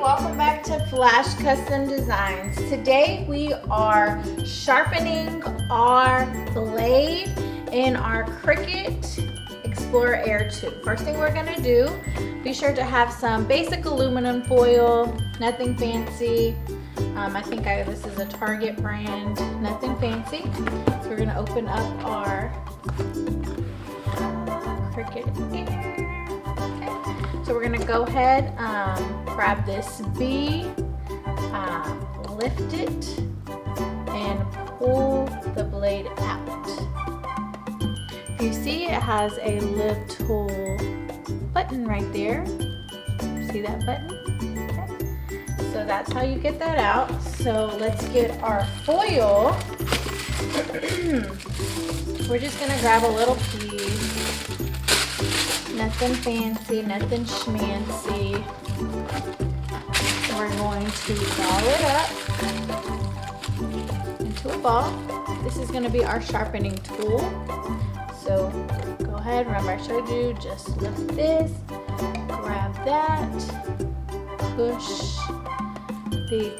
Welcome back to Flash Custom Designs. Today we are sharpening our blade in our Cricut Explorer Air 2. First thing we're going to do, be sure to have some basic aluminum foil, nothing fancy. I think this is a Target brand, nothing fancy. So we're going to open up our Cricut Air. So we're gonna go ahead, grab this B, lift it, and pull the blade out. You see it has a little button right there. See that button? Okay. So that's how you get that out. So let's get our foil. We're just gonna grab a little piece. Nothing fancy, nothing schmancy. We're going to ball it up into a ball. This is going to be our sharpening tool. So go ahead, remember I showed you, just lift this, grab that, push the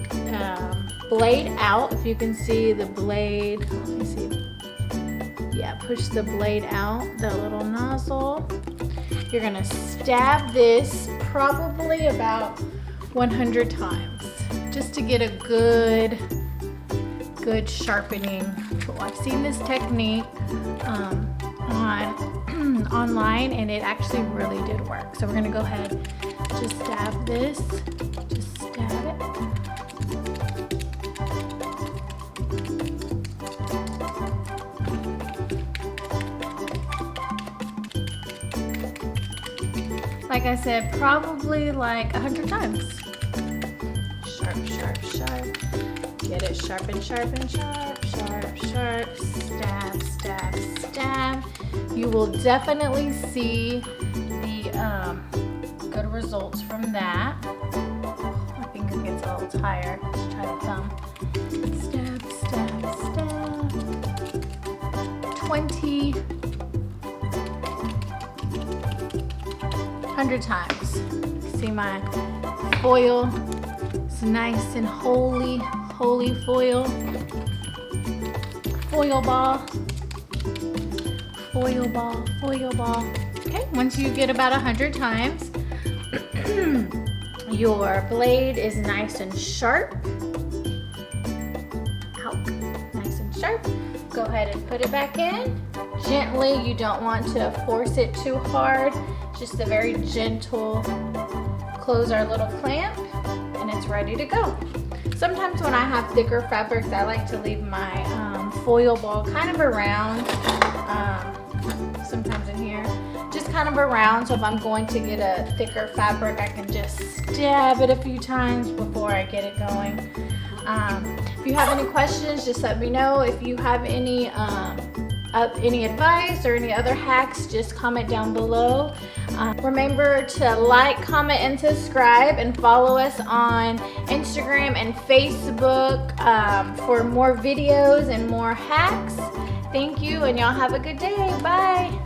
blade out. If you can see the blade, let me see. Yeah, push the blade out, the little nozzle. You're gonna stab this probably about 100 times just to get a good sharpening tool. I've seen this technique online and it actually really did work. So we're gonna go ahead, just stab this, just stab it. Like I said, probably like 100 times. Sharp, sharp, sharp. Get it sharpen, sharpen, sharp, sharp, sharp. Stab, stab, stab. You will definitely see the good results from that. My finger gets a little tired. Let's try the thumb. Stab, stab, stab. 20. 100 times. See my foil? It's nice and holy foil. Foil ball. Foil ball, foil ball. Okay, once you get about 100 times, your blade is nice and sharp. Out. Nice and sharp. Go ahead and put it back in. Gently, you don't want to force it too hard. Just a very gentle close our little clamp and it's ready to go. Sometimes when I have thicker fabrics, I like to leave my foil ball kind of around, sometimes in here, just kind of around, so if I'm going to get a thicker fabric, I can just stab it a few times before I get it going. If you have any questions, just let me know. If you have any advice or any other hacks, just comment down below. Remember to like, comment, and subscribe, and follow us on Instagram and Facebook for more videos and more hacks. Thank you, and y'all have a good day. Bye.